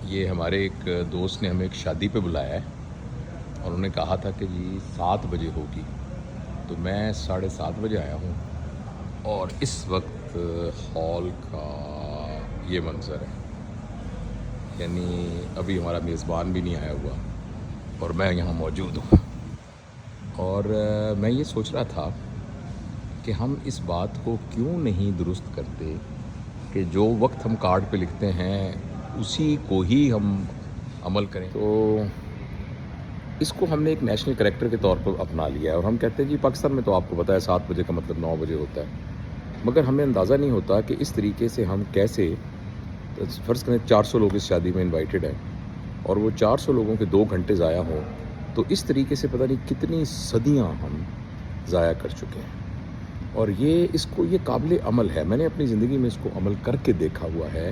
یہ ہمارے ایک دوست نے ہمیں ایک شادی پہ بلایا ہے اور انہوں نے کہا تھا کہ جی 7 بجے ہوگی، تو میں 7:30 بجے آیا ہوں اور اس وقت ہال کا یہ منظر ہے، یعنی ابھی ہمارا میزبان بھی نہیں آیا ہوا اور میں یہاں موجود ہوں۔ اور میں یہ سوچ رہا تھا کہ ہم اس بات کو کیوں نہیں درست کرتے کہ جو وقت ہم کارڈ پہ لکھتے ہیں اسی کو ہی ہم عمل کریں۔ تو اس کو ہم نے ایک نیشنل کریکٹر کے طور پر اپنا لیا ہے اور ہم کہتے ہیں جی پاکستان میں تو آپ کو پتہ ہے 7 بجے کا مطلب 9 بجے ہوتا ہے، مگر ہمیں اندازہ نہیں ہوتا کہ اس طریقے سے ہم کیسے، فرض کریں 400 لوگ اس شادی میں انوائٹڈ ہیں اور وہ 400 لوگوں کے 2 گھنٹے ضائع ہوں، تو اس طریقے سے پتہ نہیں کتنی صدیاں ہم ضائع کر چکے ہیں۔ اور اس کو یہ قابل عمل ہے، میں نے اپنی زندگی میں اس کو عمل کر کے دیکھا ہوا ہے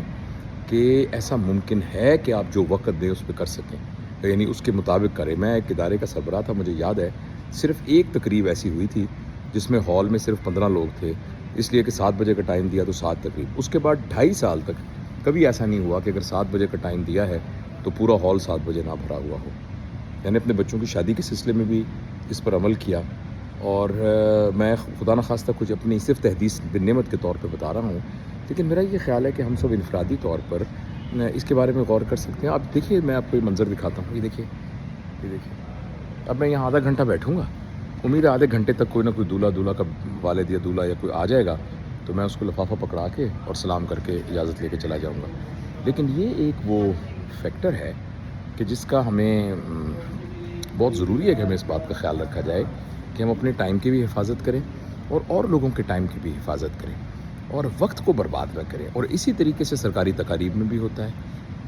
کہ ایسا ممکن ہے کہ آپ جو وقت دیں اس پہ کر سکیں، یعنی اس کے مطابق کریں۔ میں ایک ادارے کا سربراہ تھا، مجھے یاد ہے صرف ایک تقریب ایسی ہوئی تھی جس میں ہال میں صرف 15 لوگ تھے، اس لیے کہ 7 بجے کا ٹائم دیا تو 7 تقریب۔ اس کے بعد 2.5 سال تک کبھی ایسا نہیں ہوا کہ اگر 7 بجے کا ٹائم دیا ہے تو پورا ہال 7 بجے نہ بھرا ہوا ہو۔ میں نے اپنے بچوں کی شادی کے سلسلے میں بھی اس پر عمل کیا اور میں خدا نخواستہ کچھ اپنی صرف تحدیث بن نعمت کے طور پہ بتا رہا ہوں، لیکن میرا یہ خیال ہے کہ ہم سب انفرادی طور پر اس کے بارے میں غور کر سکتے ہیں۔ آپ دیکھیے، میں آپ کو یہ منظر دکھاتا ہوں، یہ دیکھیے۔ اب میں یہاں آدھا گھنٹہ بیٹھوں گا، امید ہے آدھے گھنٹے تک کوئی نہ کوئی دولہا کا والد یا دولہا یا کوئی آ جائے گا تو میں اس کو لفافہ پکڑا کے اور سلام کر کے اجازت لے کے چلا جاؤں گا۔ لیکن یہ ایک وہ فیکٹر ہے کہ جس کا ہمیں بہت ضروری ہے کہ ہمیں اس بات کا خیال رکھا جائے کہ ہم اپنے ٹائم کی بھی حفاظت کریں اور لوگوں کے ٹائم کی بھی حفاظت کریں اور وقت کو برباد نہ کریں۔ اور اسی طریقے سے سرکاری تقاریب میں بھی ہوتا ہے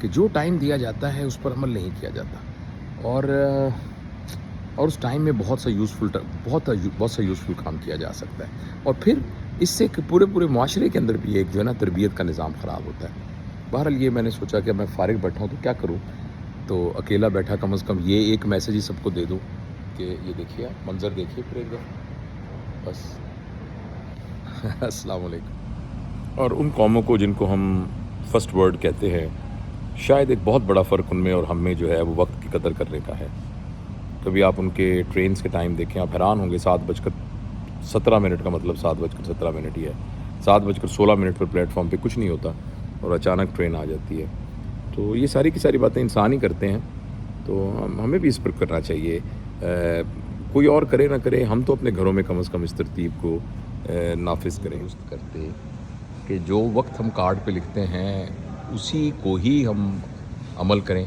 کہ جو ٹائم دیا جاتا ہے اس پر عمل نہیں کیا جاتا اور اس ٹائم میں بہت سا یوزفل کام کیا جا سکتا ہے، اور پھر اس سے پورے معاشرے کے اندر بھی ایک جو ہے نا تربیت کا نظام خراب ہوتا ہے۔ بہرحال یہ میں نے سوچا کہ میں فارغ بیٹھا ہوں تو کیا کروں، تو اکیلا بیٹھا کم از کم یہ ایک میسیج ہی سب کو دے دوں کہ یہ دیکھیے، آپ منظر دیکھیے پھر ایک دفعہ بس۔ السلام علیکم۔ اور ان قوموں کو جن کو ہم فرسٹ ورلڈ کہتے ہیں، شاید ایک بہت بڑا فرق ان میں اور ہم میں جو ہے وہ وقت کی قدر کرنے کا ہے۔ کبھی آپ ان کے ٹرینز کے ٹائم دیکھیں، آپ حیران ہوں گے 7:17 کا مطلب 7:17 ہی ہے، 7:16 پر پلیٹ فارم پہ کچھ نہیں ہوتا اور اچانک ٹرین آ جاتی ہے۔ تو یہ ساری کی ساری باتیں انسان ہی کرتے ہیں، تو ہمیں بھی اس پر کرنا چاہیے۔ کوئی اور کرے نہ کرے، ہم تو اپنے گھروں میں کم از کم اس ترتیب کو نافذ کریں کرتے کہ جو وقت ہم کارڈ پہ لکھتے ہیں اسی کو ہی ہم عمل کریں۔